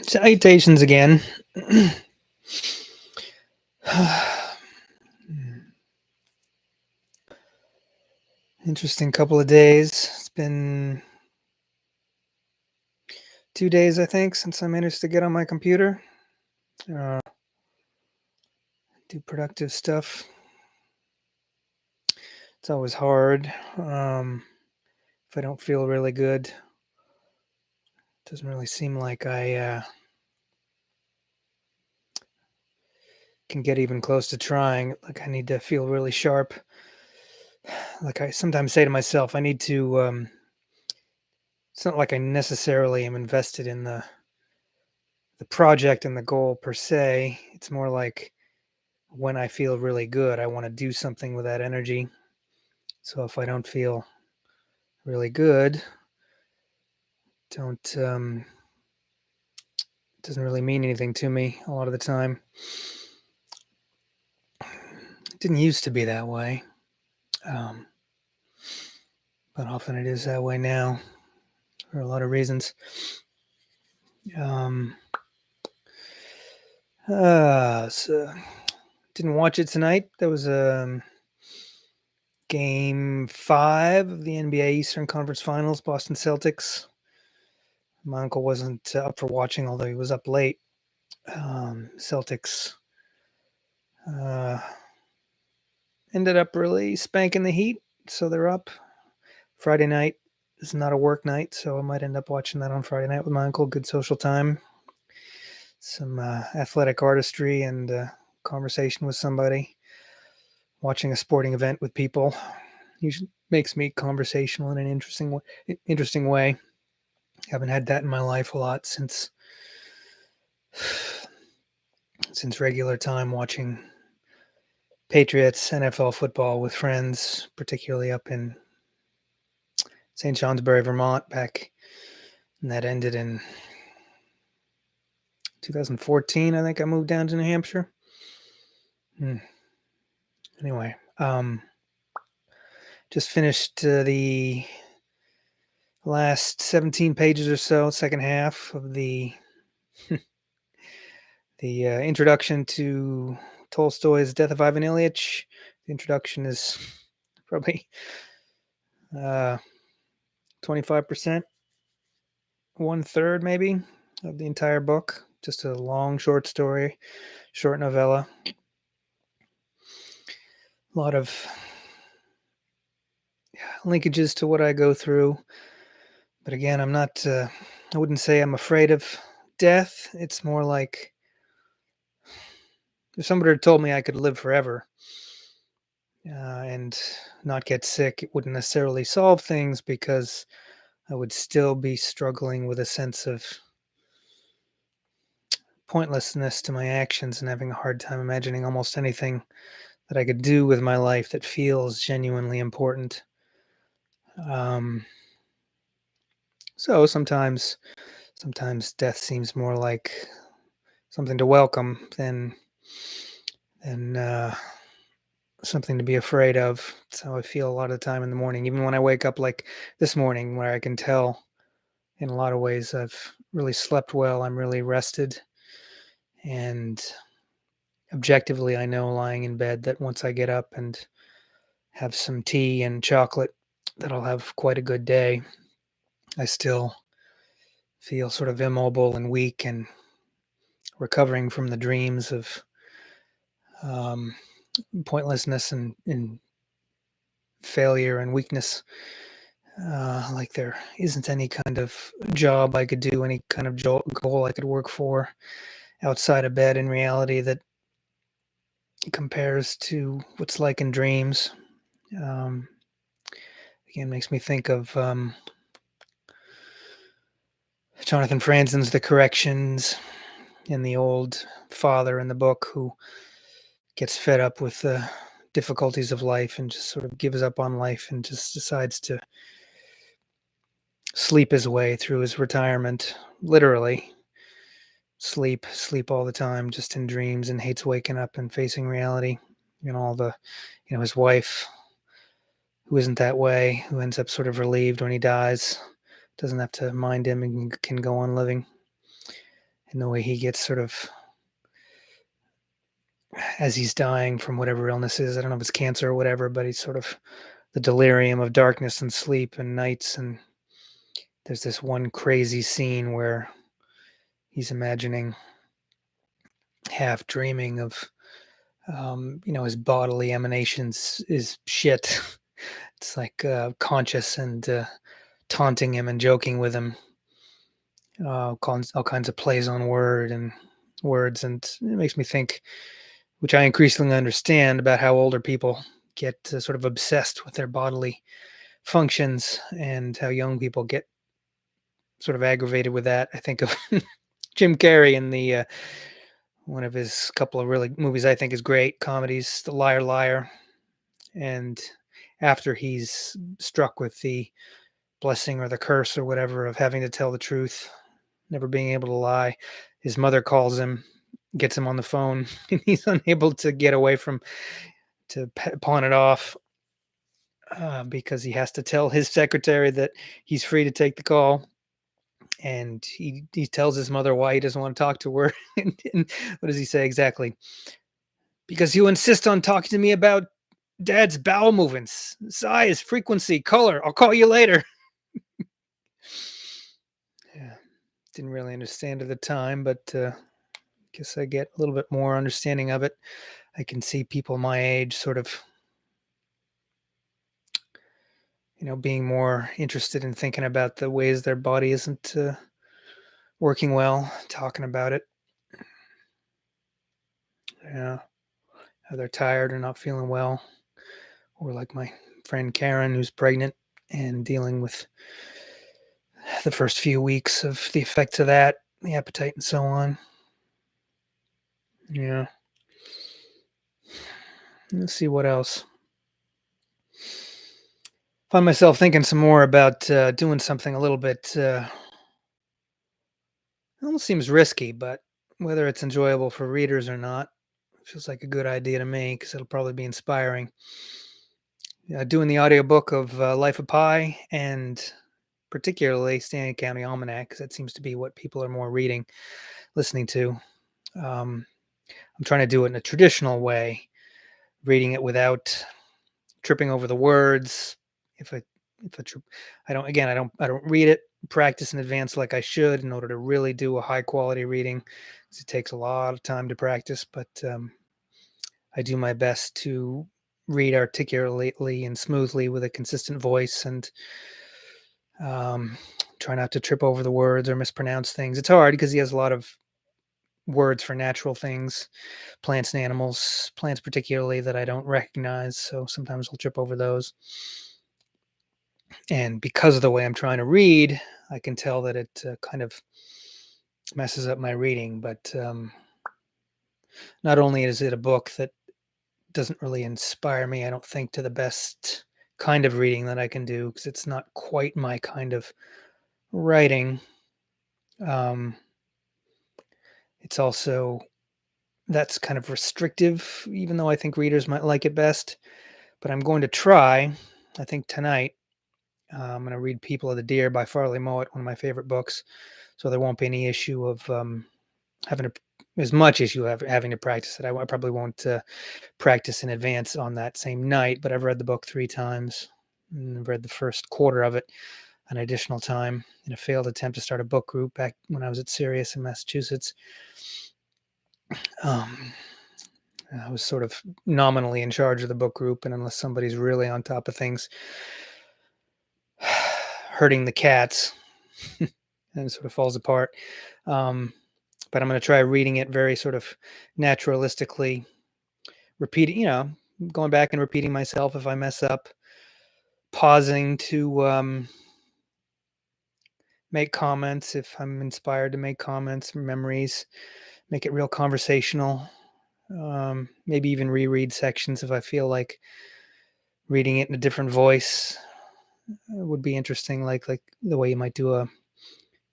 Salutations again. Interesting couple of days. It's been 2 days, I think, since I managed to get on my computer. Uh, do productive stuff. It's always hard. If I don't feel really good, it doesn't really seem like I can get even close to trying. Like I need to feel really sharp. Like I sometimes say to myself, I need to. It's not like I necessarily am invested in the project and the goal per se. It's more like when I feel really good, I want to do something with that energy. So if I don't feel really good, don't it doesn't really mean anything to me a lot of the time. It didn't used to be that way, um, but often it is that way now for a lot of reasons. Um, so didn't watch it tonight. There was game 5 of the NBA Eastern Conference Finals, Boston Celtics. My uncle wasn't up for watching, although he was up late. Celtics ended up really spanking the Heat, so they're up. Friday night is not a work night, so I might end up watching that on Friday night with my uncle. Good social time, some athletic artistry, and conversation with somebody. Watching a sporting event with people usually makes me conversational in an interesting way. Haven't had that in my life a lot since regular time watching Patriots NFL football with friends, particularly up in St. Johnsbury, Vermont, back, and that ended in 2014. I think I moved down to New Hampshire. Anyway, just finished the last 17 pages or so, second half of the introduction to Tolstoy's Death of Ivan Ilyich. The introduction is probably 25%, 1/3 maybe of the entire book. Just a long short story, short novella. A lot of linkages to what I go through. But again, I'm not, I wouldn't say I'm afraid of death. It's more like if somebody had told me I could live forever and not get sick, it wouldn't necessarily solve things because I would still be struggling with a sense of pointlessness to my actions and having a hard time imagining almost anything that I could do with my life that feels genuinely important. So sometimes death seems more like something to welcome than something to be afraid of. That's how I feel a lot of the time in the morning, even when I wake up like this morning, where I can tell in a lot of ways I've really slept well, I'm really rested, and objectively I know lying in bed that once I get up and have some tea and chocolate, that I'll have quite a good day. I still feel sort of immobile and weak and recovering from the dreams of um, pointlessness and failure and weakness. Like there isn't any kind of job I could do, any kind of goal I could work for outside of bed in reality that compares to what's like in dreams. Um, Again, makes me think of Jonathan Franzen's The Corrections, and the old father in the book who gets fed up with the difficulties of life and just sort of gives up on life and just decides to sleep his way through his retirement, literally sleep all the time, just in dreams, and hates waking up and facing reality. All the, his wife, who isn't that way, who ends up sort of relieved when he dies, doesn't have to mind him and can go on living. and the way he gets sort of, as he's dying from whatever illness is. I don't know if it's cancer or whatever, but he's sort of the delirium of darkness and sleep and nights. And there's this one crazy scene where he's imagining, half dreaming of, his bodily emanations is shit. It's like conscious and taunting him and joking with him, all kinds of plays on words, and it makes me think, which I increasingly understand, about how older people get sort of obsessed with their bodily functions, and how young people get sort of aggravated with that. I think of Jim Carrey in the one of his couple of really movies I think is great comedies, The Liar Liar, and after he's struck with the blessing or the curse or whatever of having to tell the truth, never being able to lie, his mother calls him, gets him on the phone, and he's unable to get away from to pawn it off, because he has to tell his secretary that he's free to take the call. And he tells his mother why he doesn't want to talk to her. And what does he say exactly? Because you insist on talking to me about dad's bowel movements, size, frequency, color. I'll call you later. Yeah, didn't really understand at the time, but guess I get a little bit more understanding of it. I can see people my age sort of, being more interested in thinking about the ways their body isn't working well, talking about it. Yeah, how they're tired or not feeling well, or like my friend Karen, who's pregnant and dealing with the first few weeks of the effects of that, the appetite and so on. Yeah. Let's see what else. Find myself thinking some more about doing something a little bit. Almost seems risky, but whether it's enjoyable for readers or not, feels like a good idea to me because it'll probably be inspiring. Doing the audiobook of Life of Pi, and particularly Stanley County Almanac, because that seems to be what people are more reading, listening to. Um, I'm trying to do it in a traditional way, reading it without tripping over the words. If I if I, I don't, again, I don't read it, practice in advance like I should in order to really do a high quality reading, because it takes a lot of time to practice. But I do my best to read articulately and smoothly with a consistent voice, and um, try not to trip over the words or mispronounce things. It's hard because he has a lot of words for natural things, plants and animals, plants particularly that I don't recognize. So sometimes I'll trip over those. And because of the way I'm trying to read, I can tell that it kind of messes up my reading. But not only is it a book that doesn't really inspire me, I don't think, to the best kind of reading that I can do, because it's not quite my kind of writing. Um, it's also, that's kind of restrictive, even though I think readers might like it best. But I'm going to try, I think tonight, I'm going to read People of the Deer by Farley Mowat, one of my favorite books. So there won't be any issue of having to, as much issue of having to practice it. I probably won't practice in advance on that same night, but I've read the book 3 times, and I've read the first quarter of it an additional time in a failed attempt to start a book group back when I was at Sirius in Massachusetts. Um, I was sort of nominally in charge of the book group, and unless somebody's really on top of things, hurting the cats, and it sort of falls apart. But I'm going to try reading it very sort of naturalistically, repeating, going back and repeating myself if I mess up, pausing to make comments if I'm inspired to make comments, memories, make it real conversational. Maybe even reread sections if I feel like reading it in a different voice would be interesting, like the way you might do a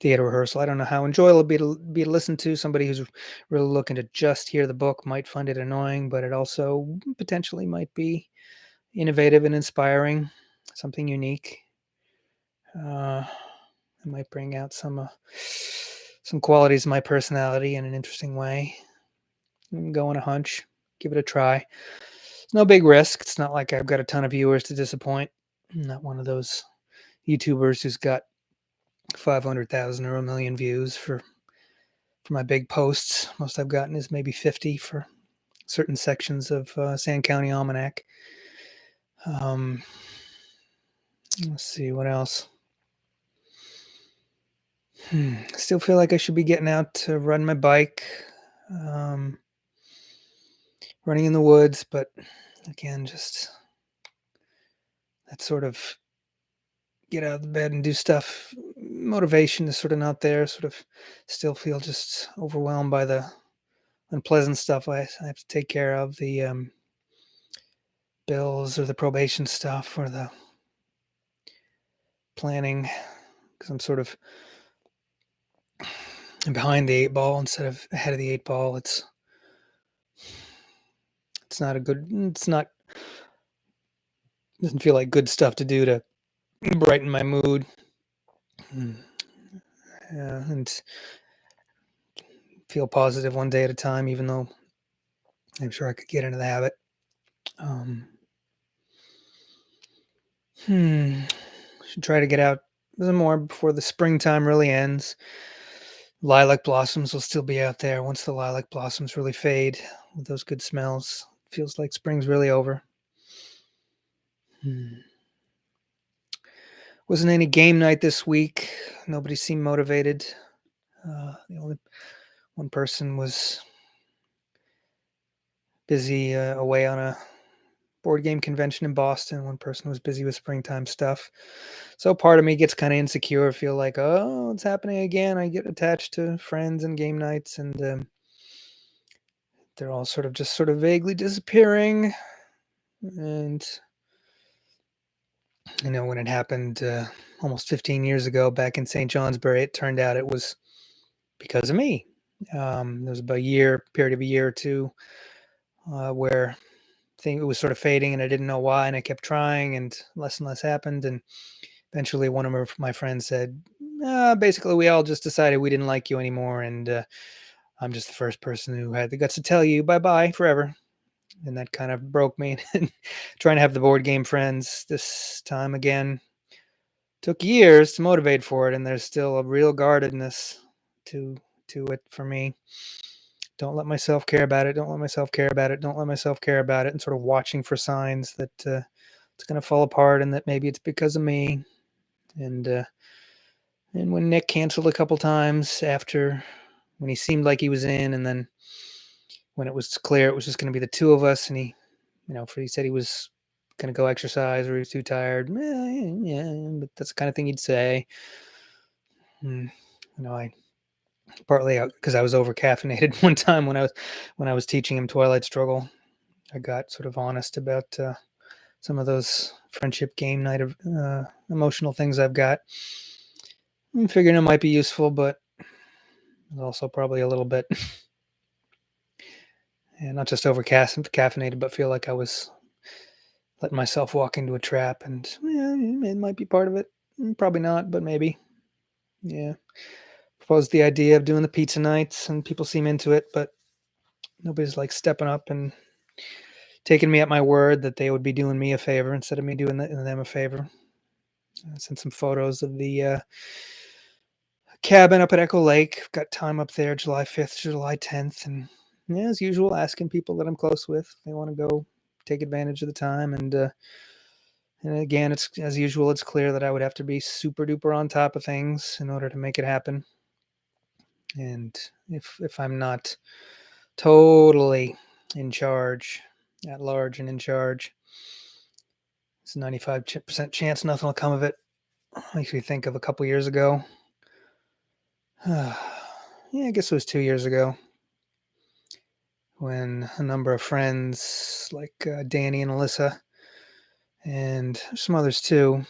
theater rehearsal. I don't know how enjoyable it'll be to listen to. Somebody who's really looking to just hear the book might find it annoying, but it also potentially might be innovative and inspiring, something unique. It might bring out some some qualities of my personality in an interesting way. Go on a hunch, give it a try. It's no big risk. It's not like I've got a ton of viewers to disappoint. I'm not one of those YouTubers who's got 500,000 or a million views for my big posts. Most I've gotten is maybe 50 for certain sections of Sand County Almanac. Let's see what else. I still feel like I should be getting out to run my bike, running in the woods, but again, just that sort of get out of the bed and do stuff. Motivation is sort of not there. Sort of still feel just overwhelmed by the unpleasant stuff I have to take care of, the bills or the probation stuff or the planning, because I'm sort of behind the eight ball instead of ahead of the eight ball. It's not a good. It's not doesn't feel like good stuff to do to brighten my mood. And feel positive one day at a time, even though I'm sure I could get into the habit. Should try to get out some more before the springtime really ends. Lilac blossoms will still be out there once the lilac blossoms really fade with those good smells. Feels like spring's really over. Wasn't any game night this week. Nobody seemed motivated. The only one person was busy away on a board game convention in Boston. One person was busy with springtime stuff. So part of me gets kind of insecure, feel like, oh, it's happening again. I get attached to friends and game nights, and they're all sort of vaguely disappearing. And when it happened almost 15 years ago back in St. Johnsbury, it turned out it was because of me. There was about period of a year or two where it was sort of fading and I didn't know why, and I kept trying and less happened. And eventually one of my friends said, basically we all just decided we didn't like you anymore, and I'm just the first person who had the guts to tell you bye-bye forever. And that kind of broke me. Trying to have the board game friends this time again took years to motivate for it, and there's still a real guardedness to it for me. Don't let myself care about it. Don't let myself care about it. Don't let myself care about it. And sort of watching for signs that it's going to fall apart and that maybe it's because of me. And when Nick canceled a couple times after when he seemed like he was in, and then when it was clear it was just going to be the two of us, and he said he was going to go exercise or he was too tired. Yeah, but that's the kind of thing he'd say. I partly because I was over caffeinated one time when I was teaching him Twilight Struggle. I got sort of honest about some of those friendship game night of emotional things I've got. I'm figuring it might be useful, but also probably a little bit, and not just over caffeinated, but feel like I was letting myself walk into a trap. And it might be part of it. Probably not, but maybe. Yeah. Proposed the idea of doing the pizza nights, and people seem into it, but nobody's like stepping up and taking me at my word that they would be doing me a favor instead of me doing them a favor. I sent some photos of the cabin up at Echo Lake. Got time up there, July 5th, July 10th, and as usual, asking people that I'm close with. They want to go take advantage of the time, and again, it's as usual. It's clear that I would have to be super duper on top of things in order to make it happen. And if I'm not totally in charge, at large and in charge, it's a 95% chance nothing will come of it. Makes me think of a couple years ago. Yeah, I guess it was 2 years ago when a number of friends like Danny and Alyssa and some others too,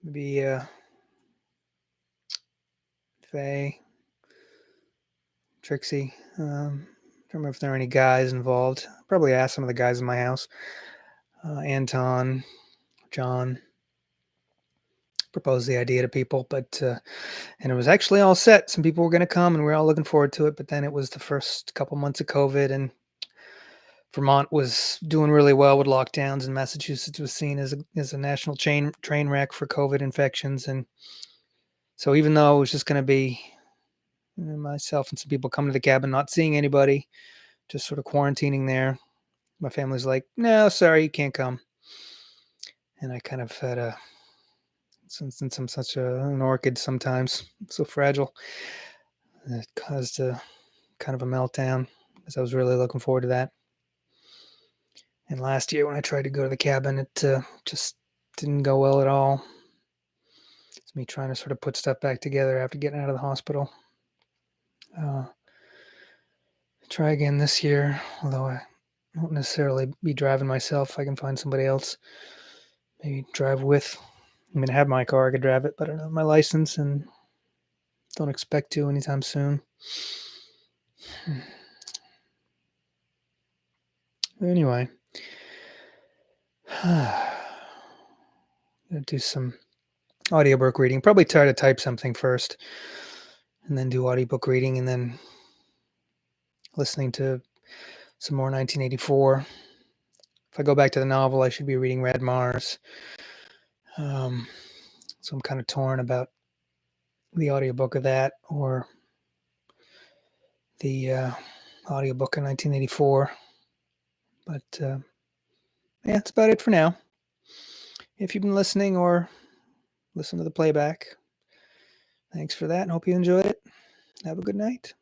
maybe Faye, Trixie. Don't remember if there are any guys involved. Probably asked some of the guys in my house. Anton, John. proposed the idea to people, but and it was actually all set. Some people were going to come, and we are all looking forward to it. But then it was the first couple months of COVID, and Vermont was doing really well with lockdowns, and Massachusetts was seen as a national train wreck for COVID infections. And so, even though it was just going to be myself and some people coming to the cabin, not seeing anybody, just sort of quarantining there, my family's like, "No, sorry, you can't come." And I kind of had since I'm such an orchid, sometimes so fragile, it caused a kind of a meltdown because I was really looking forward to that. And last year when I tried to go to the cabin, it just didn't go well at all. It's me trying to sort of put stuff back together after getting out of the hospital. Uh, Try again this year, although I won't necessarily be driving myself. I can find somebody else, maybe drive with. I'm going to have my car. I could drive it, but I don't have my license and don't expect to anytime soon. Anyway, I'm going to do some audiobook reading. Probably try to type something first and then do audiobook reading and then listening to some more 1984. If I go back to the novel, I should be reading Red Mars. So I'm kind of torn about the audiobook of that or the audiobook of 1984. But yeah, that's about it for now. If you've been listening or listen to the playback, thanks for that and hope you enjoyed it. Have a good night.